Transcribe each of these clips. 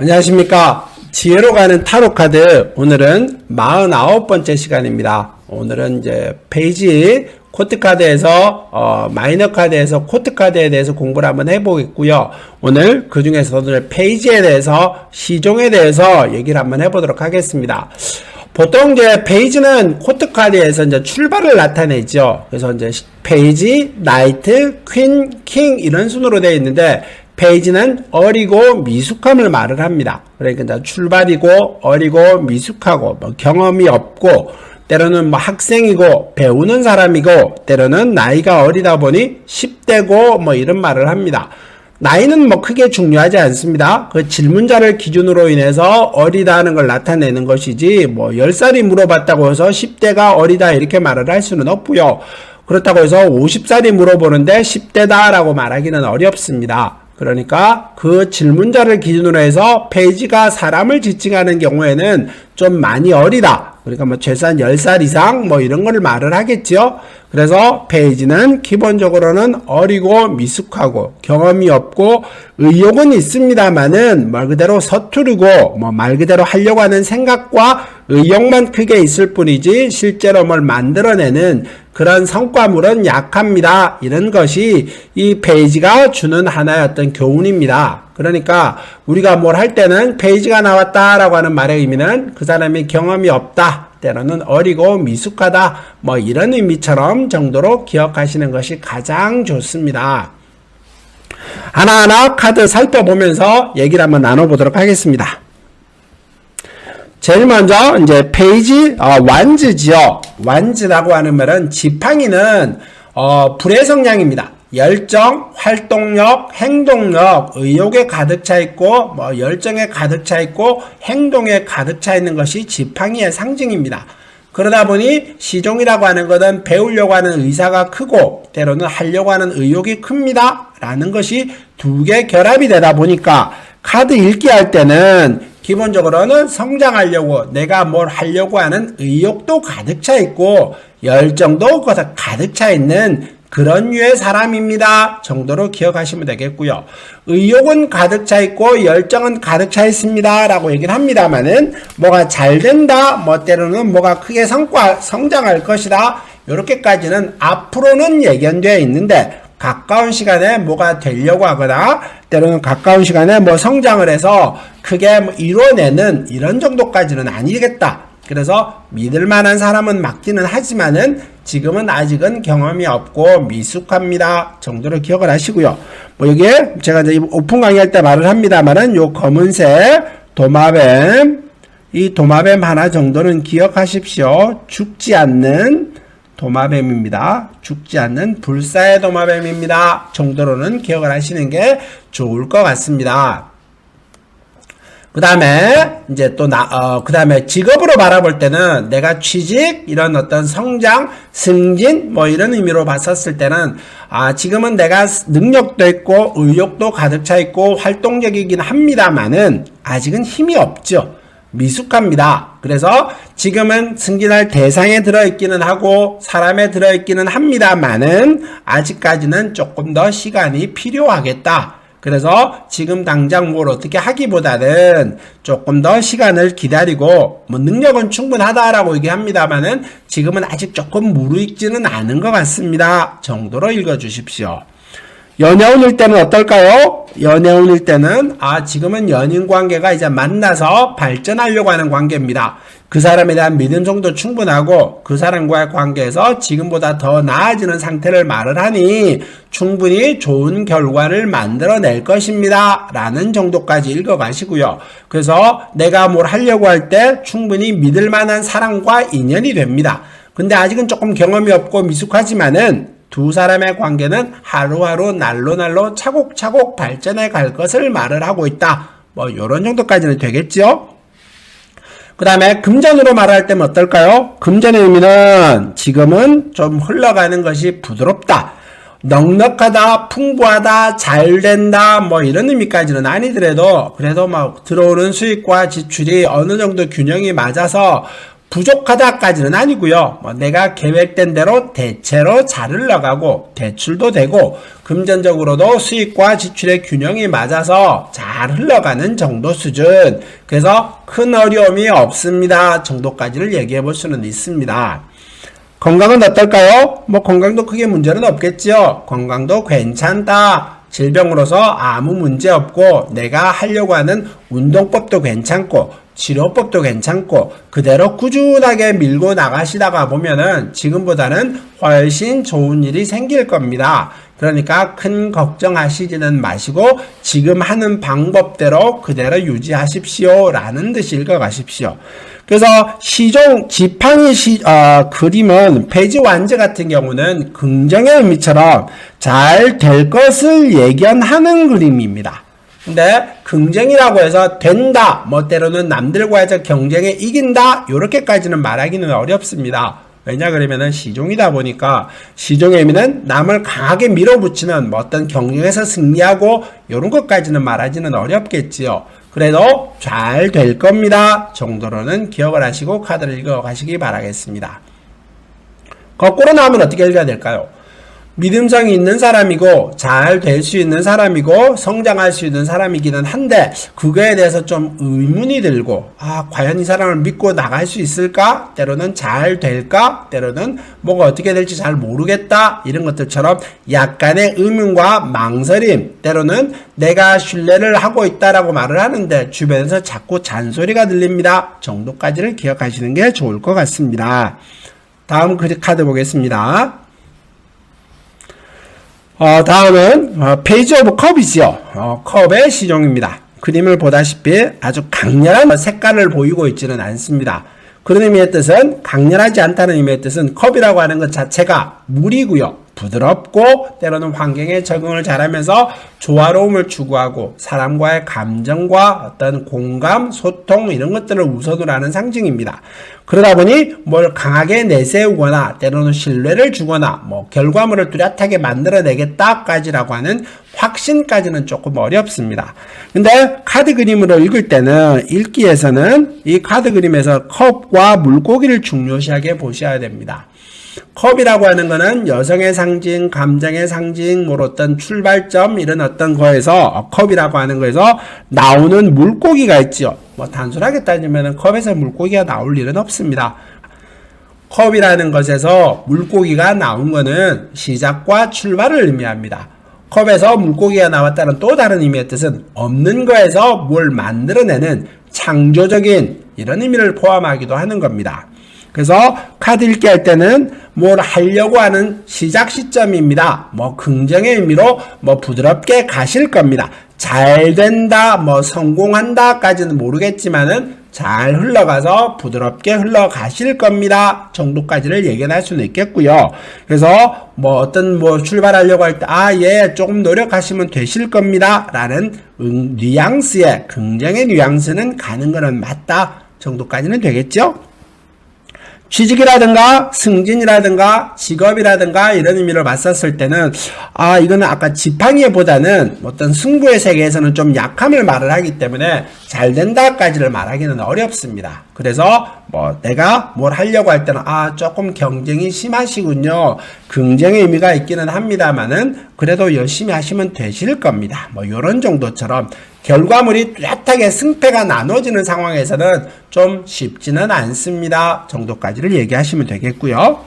안녕하십니까. 지혜로 가는 타로 카드, 오늘은 49번째 시간입니다. 오늘은 이제 페이지 코트 카드에서 마이너 카드에서 코트 카드에 대해서 공부를 한번 해보겠고요. 오늘 그 중에서도 페이지에 대해서 시종에 대해서 얘기를 한번 해보도록 하겠습니다. 보통 이제 페이지는 코트 카드에서 이제 출발을 나타내죠. 그래서 이제 페이지, 나이트, 퀸, 킹 이런 순으로 되어 있는데, 페이지는 어리고 미숙함을 말을 합니다. 그러니까 이제 출발이고 어리고 미숙하고 뭐 경험이 없고 때로는 뭐 학생이고 배우는 사람이고 때로는 나이가 어리다 보니 10대고 뭐 이런 말을 합니다. 나이는 뭐 크게 중요하지 않습니다. 그 질문자를 기준으로 인해서 어리다는 걸 나타내는 것이지 뭐 10살이 물어봤다고 해서 10대가 어리다 이렇게 말을 할 수는 없고요. 그렇다고 해서 50살이 물어보는데 10대다라고 말하기는 어렵습니다. 그러니까 그 질문자를 기준으로 해서 페이지가 사람을 지칭하는 경우에는 좀 많이 어리다. 그러니까 뭐 최소한 10살 이상 뭐 이런 걸 말을 하겠죠. 그래서 페이지는 기본적으로는 어리고 미숙하고 경험이 없고 의욕은 있습니다만은 말 그대로 서투르고 뭐 말 그대로 하려고 하는 생각과 의욕만 크게 있을 뿐이지 실제로 뭘 만들어내는 그런 성과물은 약합니다. 이런 것이 이 페이지가 주는 하나의 어떤 교훈입니다. 그러니까 우리가 뭘 할 때는 페이지가 나왔다라고 하는 말의 의미는 그 사람이 경험이 없다, 때로는 어리고 미숙하다, 뭐 이런 의미처럼 정도로 기억하시는 것이 가장 좋습니다. 하나하나 카드 살펴보면서 얘기를 한번 나눠보도록 하겠습니다. 제일 먼저 이제 페이지 완즈지요. 완즈라고 하는 말은 지팡이는 불의 성향입니다. 열정, 활동력, 행동력, 의욕에 가득 차 있고 뭐 열정에 가득 차 있고 행동에 가득 차 있는 것이 지팡이의 상징입니다. 그러다 보니 시종이라고 하는 것은 배우려고 하는 의사가 크고 때로는 하려고 하는 의욕이 큽니다 라는 것이 두 개 결합이 되다 보니까 카드 읽기 할 때는 기본적으로는 성장하려고 내가 뭘 하려고 하는 의욕도 가득 차 있고 열정도 가득 차 있는 그런 류의 사람입니다 정도로 기억하시면 되겠고요. 의욕은 가득 차 있고 열정은 가득 차 있습니다 라고 얘기를 합니다만은 뭐가 잘 된다, 뭐 때로는 뭐가 크게 성장할 것이다, 이렇게까지는 앞으로는 예견되어 있는데 가까운 시간에 뭐가 되려고 하거나 때로는 가까운 시간에 뭐 성장을 해서 크게 뭐 이뤄내는 이런 정도까지는 아니겠다. 그래서 믿을 만한 사람은 맞기는 하지만은 지금은 아직은 경험이 없고 미숙합니다 정도로 기억을 하시고요. 뭐 여기에 제가 이제 오픈 강의할 때 말을 합니다만은 요 검은색 도마뱀, 이 도마뱀 하나 정도는 기억하십시오. 죽지 않는 도마뱀입니다. 죽지 않는 불사의 도마뱀입니다 정도로는 기억을 하시는 게 좋을 것 같습니다. 그 다음에 이제 또 그 다음에 직업으로 바라볼 때는 내가 취직, 이런 어떤 성장, 승진 뭐 이런 의미로 봤었을 때는 지금은 내가 능력도 있고 의욕도 가득 차 있고 활동적이긴 합니다만은 아직은 힘이 없죠. 미숙합니다. 그래서 지금은 승진할 대상에 들어있기는 하고 사람에 들어있기는 합니다만은 아직까지는 조금 더 시간이 필요하겠다. 그래서 지금 당장 뭘 어떻게 하기보다는 조금 더 시간을 기다리고 뭐 능력은 충분하다라고 얘기합니다만은 지금은 아직 조금 무르익지는 않은 것 같습니다 정도로 읽어주십시오. 연애운일 때는 어떨까요? 연애운일 때는 지금은 연인 관계가 이제 만나서 발전하려고 하는 관계입니다. 그 사람에 대한 믿음 정도 충분하고 그 사람과의 관계에서 지금보다 더 나아지는 상태를 말을 하니 충분히 좋은 결과를 만들어낼 것입니다 라는 정도까지 읽어가시고요. 그래서 내가 뭘 하려고 할 때 충분히 믿을 만한 사람과 인연이 됩니다. 근데 아직은 조금 경험이 없고 미숙하지만은 두 사람의 관계는 하루하루 날로 차곡차곡 발전해 갈 것을 말을 하고 있다. 뭐 요런 정도까지는 되겠죠. 그 다음에 금전으로 말할 때는 어떨까요? 금전의 의미는 지금은 좀 흘러가는 것이 부드럽다, 넉넉하다, 풍부하다, 잘된다 뭐 이런 의미까지는 아니더라도 그래도 막 들어오는 수익과 지출이 어느 정도 균형이 맞아서 부족하다까지는 아니고요. 뭐 내가 계획된 대로 대체로 잘 흘러가고 대출도 되고 금전적으로도 수익과 지출의 균형이 맞아서 잘 흘러가는 정도 수준. 그래서 큰 어려움이 없습니다 정도까지를 얘기해 볼 수는 있습니다. 건강은 어떨까요? 뭐 건강도 크게 문제는 없겠죠. 건강도 괜찮다. 질병으로서 아무 문제 없고 내가 하려고 하는 운동법도 괜찮고 치료법도 괜찮고 그대로 꾸준하게 밀고 나가시다가 보면은 지금보다는 훨씬 좋은 일이 생길 겁니다. 그러니까 큰 걱정하시지는 마시고 지금 하는 방법대로 그대로 유지하십시오 라는 뜻 읽어가십시오. 그래서 지팡이 그림은 페이지 완제 같은 경우는 긍정의 의미처럼 잘 될 것을 예견하는 그림입니다. 근데 긍정이라고 해서 된다, 뭐 때로는 남들과 해서 경쟁에 이긴다 요렇게까지는 말하기는 어렵습니다. 왜냐 그러면은 시종이다 보니까 시종의 의미는 남을 강하게 밀어붙이는 뭐 어떤 경쟁에서 승리하고 요런 것까지는 말하기는 어렵겠지요. 그래도 잘 될 겁니다 정도로는 기억을 하시고 카드를 읽어 가시기 바라겠습니다. 거꾸로 나오면 어떻게 읽어야 될까요? 믿음성이 있는 사람이고 잘 될 수 있는 사람이고 성장할 수 있는 사람이기는 한데 그거에 대해서 좀 의문이 들고 과연 이 사람을 믿고 나갈 수 있을까? 때로는 잘 될까? 때로는 뭐가 어떻게 될지 잘 모르겠다 이런 것들처럼 약간의 의문과 망설임 때로는 내가 신뢰를 하고 있다라고 말을 하는데 주변에서 자꾸 잔소리가 들립니다 정도까지를 기억하시는 게 좋을 것 같습니다. 다음 카드 보겠습니다. 다음은 페이지 오브 컵이죠. 컵의 시종입니다. 그림을 보다시피 아주 강렬한 색깔을 보이고 있지는 않습니다. 그런 의미의 뜻은 강렬하지 않다는 의미의 뜻은 컵이라고 하는 것 자체가 물이고요. 부드럽고 때로는 환경에 적응을 잘하면서 조화로움을 추구하고 사람과의 감정과 어떤 공감, 소통 이런 것들을 우선으로 하는 상징입니다. 그러다 보니 뭘 강하게 내세우거나 때로는 신뢰를 주거나 뭐 결과물을 뚜렷하게 만들어내겠다까지라고 하는 확신까지는 조금 어렵습니다. 근데 카드 그림으로 읽을 때는 읽기에서는 이 카드 그림에서 컵과 물고기를 중요시하게 보셔야 됩니다. 컵이라고 하는 거는 여성의 상징, 감정의 상징, 뭐 어떤 출발점 이런 어떤 거에서 컵이라고 하는 거에서 나오는 물고기가 있죠. 뭐 단순하게 따지면 컵에서 물고기가 나올 일은 없습니다. 컵이라는 것에서 물고기가 나온 거는 시작과 출발을 의미합니다. 컵에서 물고기가 나왔다는 또 다른 의미의 뜻은 없는 거에서 뭘 만들어내는 창조적인 이런 의미를 포함하기도 하는 겁니다. 그래서 카드 읽기 할 때는 뭘 하려고 하는 시작 시점입니다. 뭐 긍정의 의미로 뭐 부드럽게 가실 겁니다. 잘 된다, 뭐 성공한다까지는 모르겠지만은 잘 흘러가서 부드럽게 흘러가실 겁니다 정도까지를 예견할 수는 있겠고요. 그래서 뭐 어떤 출발하려고 할 때 예 조금 노력하시면 되실 겁니다 라는 뉘앙스의 긍정의 뉘앙스는 가는 거는 맞다 정도까지는 되겠죠. 취직이라든가 승진이라든가 직업이라든가 이런 의미를 맞섰을 때는 이거는 아까 지팡이보다는 어떤 승부의 세계에서는 좀 약함을 말을 하기 때문에 잘 된다까지를 말하기는 어렵습니다. 그래서 내가 뭘 하려고 할 때는 조금 경쟁이 심하시군요. 긍정의 의미가 있기는 합니다만은 그래도 열심히 하시면 되실 겁니다. 요런 정도처럼 결과물이 뚜렷하게 승패가 나눠지는 상황에서는 좀 쉽지는 않습니다 정도까지를 얘기하시면 되겠고요.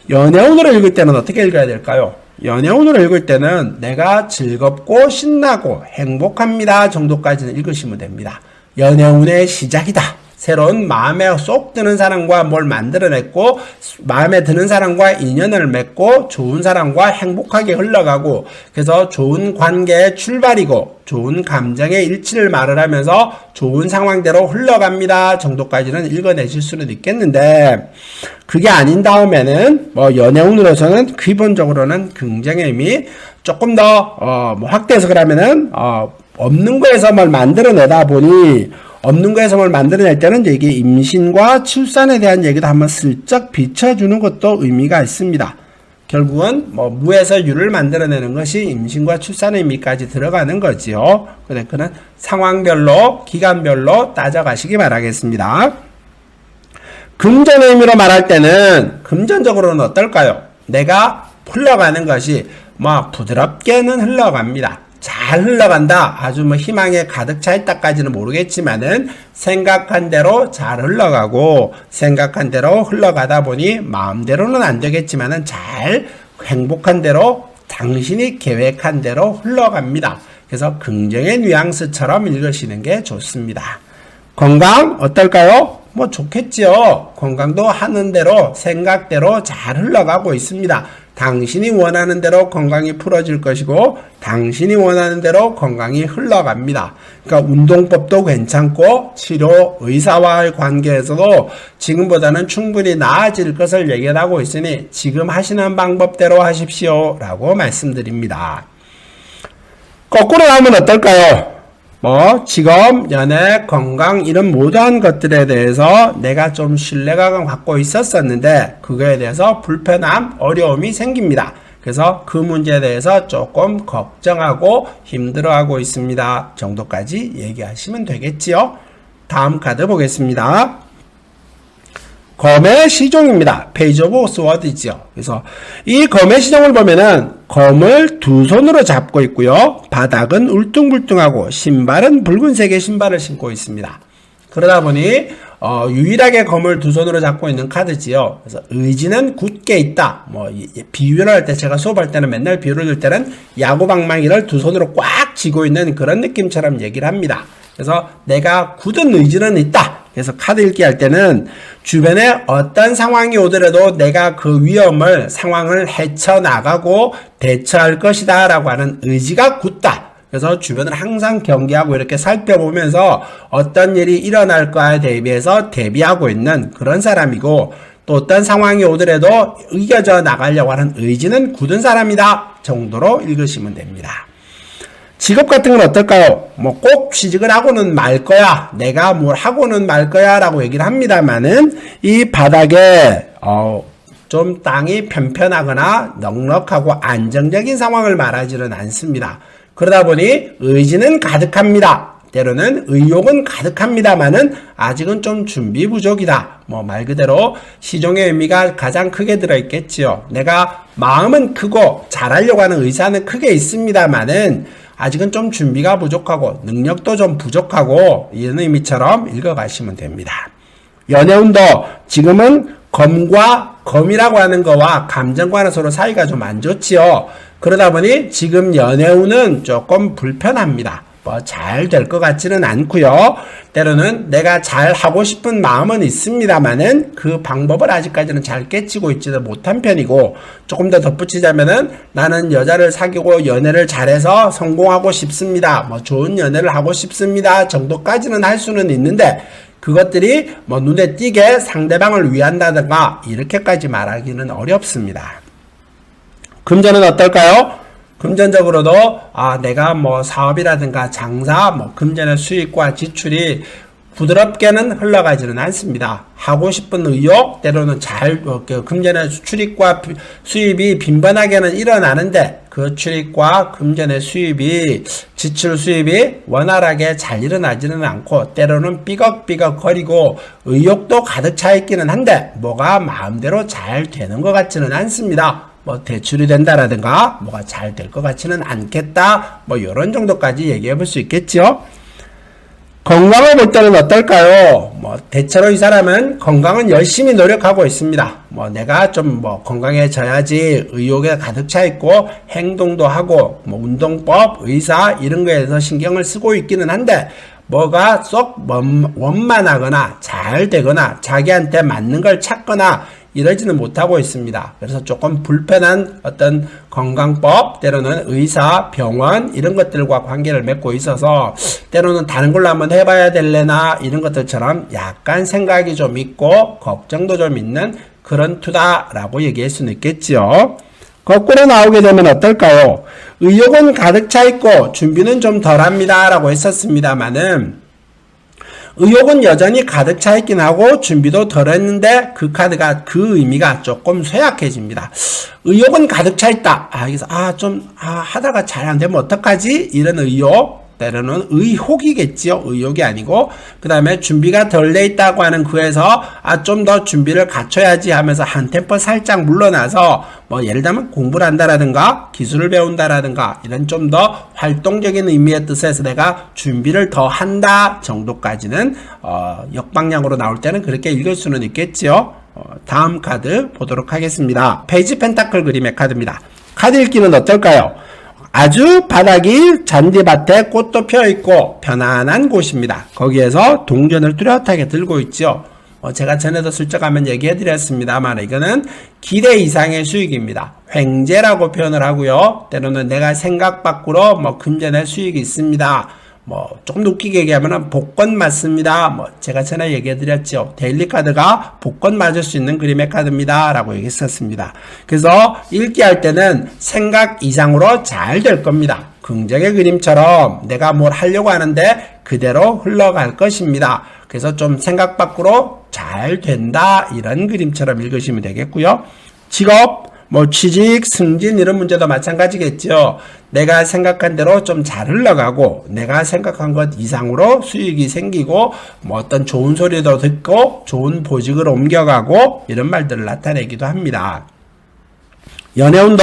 연애운으로 읽을 때는 어떻게 읽어야 될까요? 연애운으로 읽을 때는 내가 즐겁고 신나고 행복합니다 정도까지는 읽으시면 됩니다. 연애운의 시작이다. 새로운 마음에 쏙 드는 사람과 뭘 만들어냈고 마음에 드는 사람과 인연을 맺고 좋은 사람과 행복하게 흘러가고 그래서 좋은 관계의 출발이고 좋은 감정의 일치를 말을 하면서 좋은 상황대로 흘러갑니다 정도까지는 읽어내실 수는 있겠는데 그게 아닌 다음에는 연애운으로서는 기본적으로는 긍정의 의미 조금 더 확대해서 그러면은 없는 거에서 뭘 만들어내다 보니 없는 거에서 뭘 만들어낼 때는 이게 임신과 출산에 대한 얘기도 한번 슬쩍 비춰주는 것도 의미가 있습니다. 결국은 무에서 유를 만들어내는 것이 임신과 출산의 의미까지 들어가는 거지요. 그래서 그는 상황별로 기간별로 따져가시기 바라겠습니다. 금전의 의미로 말할 때는 금전적으로는 어떨까요? 내가 흘러가는 것이 뭐 부드럽게는 흘러갑니다. 잘 흘러간다. 아주 뭐 희망에 가득 차 있다까지는 모르겠지만은 생각한 대로 잘 흘러가고 생각한 대로 흘러가다 보니 마음대로는 안 되겠지만은 잘 행복한 대로 당신이 계획한 대로 흘러갑니다. 그래서 긍정의 뉘앙스처럼 읽으시는 게 좋습니다. 건강 어떨까요? 뭐 좋겠죠. 건강도 하는 대로 생각대로 잘 흘러가고 있습니다. 당신이 원하는 대로 건강이 풀어질 것이고 당신이 원하는 대로 건강이 흘러갑니다. 그러니까 운동법도 괜찮고 치료 의사와의 관계에서도 지금보다는 충분히 나아질 것을 예견하고 있으니 지금 하시는 방법대로 하십시오 라고 말씀드립니다. 거꾸로 하면 어떨까요? 뭐 직업, 연애, 건강 이런 모든 것들에 대해서 내가 좀 신뢰감을 갖고 있었었는데 그거에 대해서 불편함, 어려움이 생깁니다. 그래서 그 문제에 대해서 조금 걱정하고 힘들어하고 있습니다. 정도까지 얘기하시면 되겠지요. 다음 카드 보겠습니다. 검의 시종입니다. 페이지 오브 스워드지요. 그래서 이 검의 시종을 보면은 검을 두 손으로 잡고 있고요. 바닥은 울퉁불퉁하고 신발은 붉은색의 신발을 신고 있습니다. 그러다 보니 유일하게 검을 두 손으로 잡고 있는 카드지요. 그래서 의지는 굳게 있다. 뭐 비유를 할 때 제가 수업할 때는 맨날 비유를 들 때는 야구 방망이를 두 손으로 꽉 쥐고 있는 그런 느낌처럼 얘기를 합니다. 그래서 내가 굳은 의지는 있다. 그래서 카드 읽기 할 때는 주변에 어떤 상황이 오더라도 내가 그 상황을 헤쳐나가고 대처할 것이다 라고 하는 의지가 굳다. 그래서 주변을 항상 경계하고 이렇게 살펴보면서 어떤 일이 일어날 거에 대비해서 대비하고 있는 그런 사람이고 또 어떤 상황이 오더라도 이겨져 나가려고 하는 의지는 굳은 사람이다 정도로 읽으시면 됩니다. 직업 같은 건 어떨까요? 뭐 꼭 취직을 하고는 말 거야. 내가 뭘 하고는 말 거야 라고 얘기를 합니다만은 이 바닥에 좀 땅이 편편하거나 넉넉하고 안정적인 상황을 말하지는 않습니다. 그러다 보니 의지는 가득합니다. 때로는 의욕은 가득합니다만은 아직은 좀 준비 부족이다. 뭐 말 그대로 시종의 의미가 가장 크게 들어있겠지요. 내가 마음은 크고 잘하려고 하는 의사는 크게 있습니다만은 아직은 좀 준비가 부족하고 능력도 좀 부족하고 이런 의미처럼 읽어가시면 됩니다. 연애운도 지금은 검이라고 하는 거와 감정과는 서로 사이가 좀 안 좋지요. 그러다 보니 지금 연애운은 조금 불편합니다. 뭐 잘 될 것 같지는 않고요. 때로는 내가 잘 하고 싶은 마음은 있습니다만은 그 방법을 아직까지는 잘 깨치고 있지도 못한 편이고 조금 더 덧붙이자면은 나는 여자를 사귀고 연애를 잘해서 성공하고 싶습니다. 뭐 좋은 연애를 하고 싶습니다. 정도까지는 할 수는 있는데 그것들이 뭐 눈에 띄게 상대방을 위한다든가 이렇게까지 말하기는 어렵습니다. 금전은 어떨까요? 금전적으로도 내가 뭐 사업이라든가 장사, 뭐 금전의 수익과 지출이 부드럽게는 흘러가지는 않습니다. 하고 싶은 의욕, 때로는 금전의 출입과 수입이 빈번하게는 일어나는데 그 출입과 금전의 수입이 지출 수입이 원활하게 잘 일어나지는 않고 때로는 삐걱삐걱 거리고 의욕도 가득 차 있기는 한데 뭐가 마음대로 잘 되는 것 같지는 않습니다. 뭐 대출이 된다라든가 뭐가 잘 될 것 같지는 않겠다 뭐 이런 정도까지 얘기해 볼 수 있겠죠. 건강을 볼 때는 어떨까요? 뭐 대체로 이 사람은 건강은 열심히 노력하고 있습니다. 뭐 내가 좀 뭐 건강해져야지 의욕에 가득 차 있고 행동도 하고 뭐 운동법, 의사 이런 거에 대해서 신경을 쓰고 있기는 한데 뭐가 쏙 원만하거나 잘 되거나 자기한테 맞는 걸 찾거나 이러지는 못하고 있습니다. 그래서 조금 불편한 어떤 건강법, 때로는 의사, 병원 이런 것들과 관계를 맺고 있어서 때로는 다른 걸로 한번 해봐야 될래나 이런 것들처럼 약간 생각이 좀 있고 걱정도 좀 있는 그런 투다라고 얘기할 수는 있겠죠. 거꾸로 나오게 되면 어떨까요? 의욕은 가득 차 있고 준비는 좀 덜합니다 라고 했었습니다만은 의욕은 여전히 가득 차 있긴 하고 준비도 덜 했는데 그 카드가 그 의미가 조금 쇠약해집니다. 의욕은 가득 차 있다. 그래서 하다가 잘 안 되면 어떡하지? 이런 의욕. 때로는 의혹이겠지요. 의혹이 아니고. 그 다음에 준비가 덜 돼 있다고 하는 그에서 좀 더 준비를 갖춰야지 하면서 한 템포 살짝 물러나서 뭐 예를 들면 공부를 한다라든가 기술을 배운다라든가 이런 좀 더 활동적인 의미의 뜻에서 내가 준비를 더 한다 정도까지는 역방향으로 나올 때는 그렇게 읽을 수는 있겠지요. 다음 카드 보도록 하겠습니다. 페이지 펜타클 그림의 카드입니다. 카드 읽기는 어떨까요? 아주 바닥이 잔디밭에 꽃도 펴있고 편안한 곳입니다. 거기에서 동전을 뚜렷하게 들고 있죠. 제가 전에도 슬쩍 한번 얘기해드렸습니다만 이거는 기대 이상의 수익입니다. 횡재라고 표현을 하고요. 때로는 내가 생각 밖으로 금전의 수익이 있습니다. 조금 웃기게 얘기하면 복권 맞습니다. 제가 전에 얘기해드렸죠. 데일리 카드가 복권 맞을 수 있는 그림의 카드입니다. 라고 얘기했었습니다. 그래서 읽기 할 때는 생각 이상으로 잘 될 겁니다. 긍정의 그림처럼 내가 뭘 하려고 하는데 그대로 흘러갈 것입니다. 그래서 좀 생각 밖으로 잘 된다. 이런 그림처럼 읽으시면 되겠고요. 직업, 취직, 승진 이런 문제도 마찬가지겠죠. 내가 생각한 대로 좀 잘 흘러가고 내가 생각한 것 이상으로 수익이 생기고 어떤 좋은 소리도 듣고 좋은 보직을 옮겨가고 이런 말들을 나타내기도 합니다. 연애운도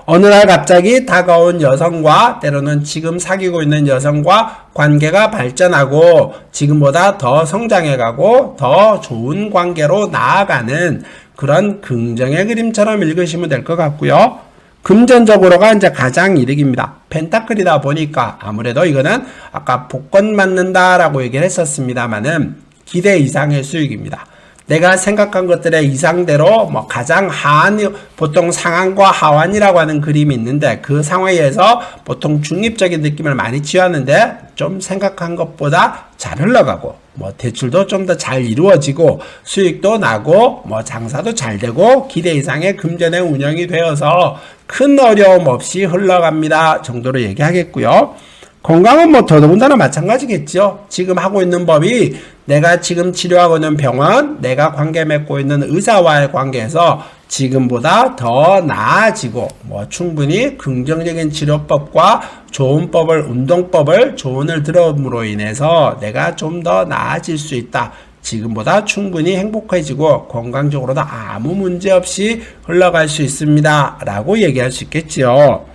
어느 날 갑자기 다가온 여성과 때로는 지금 사귀고 있는 여성과 관계가 발전하고 지금보다 더 성장해가고 더 좋은 관계로 나아가는 그런 긍정의 그림처럼 읽으시면 될 것 같고요. 금전적으로가 이제 가장 이득입니다. 펜타클이다 보니까 아무래도 이거는 아까 복권 맞는다라고 얘기를 했었습니다만은 기대 이상의 수익입니다. 내가 생각한 것들의 이상대로 가장 하한, 보통 상한과 하완이라고 하는 그림이 있는데 그 상황에서 보통 중립적인 느낌을 많이 취하는데 좀 생각한 것보다 잘 흘러가고 대출도 좀 더 잘 이루어지고 수익도 나고 장사도 잘 되고 기대 이상의 금전의 운영이 되어서 큰 어려움 없이 흘러갑니다 정도로 얘기하겠고요. 건강은 더더군다나 마찬가지겠죠. 지금 하고 있는 법이 내가 지금 치료하고 있는 병원, 내가 관계 맺고 있는 의사와의 관계에서 지금보다 더 나아지고 충분히 긍정적인 치료법과 좋은 법을, 운동법을 조언을 들음으로 인해서 내가 좀 더 나아질 수 있다. 지금보다 충분히 행복해지고 건강적으로도 아무 문제 없이 흘러갈 수 있습니다. 라고 얘기할 수 있겠죠.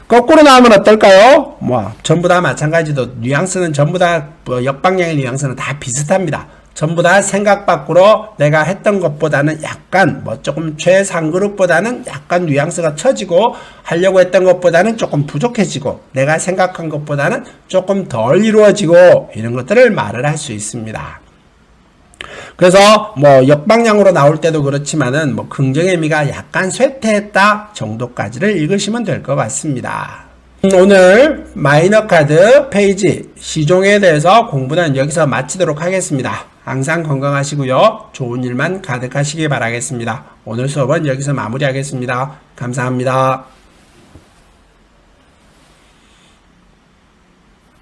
거꾸로 나오면 어떨까요? 전부 다 마찬가지도 뉘앙스는 전부 다 역방향의 뉘앙스는 다 비슷합니다. 전부 다 생각 밖으로 내가 했던 것보다는 약간 조금 최상그룹보다는 약간 뉘앙스가 처지고 하려고 했던 것보다는 조금 부족해지고 내가 생각한 것보다는 조금 덜 이루어지고 이런 것들을 말을 할 수 있습니다. 그래서 역방향으로 나올 때도 그렇지만은 긍정의 의미가 약간 쇠퇴했다 정도까지를 읽으시면 될 것 같습니다. 오늘 마이너 카드 페이지 시종에 대해서 공부는 여기서 마치도록 하겠습니다. 항상 건강하시고요. 좋은 일만 가득하시기 바라겠습니다. 오늘 수업은 여기서 마무리하겠습니다. 감사합니다.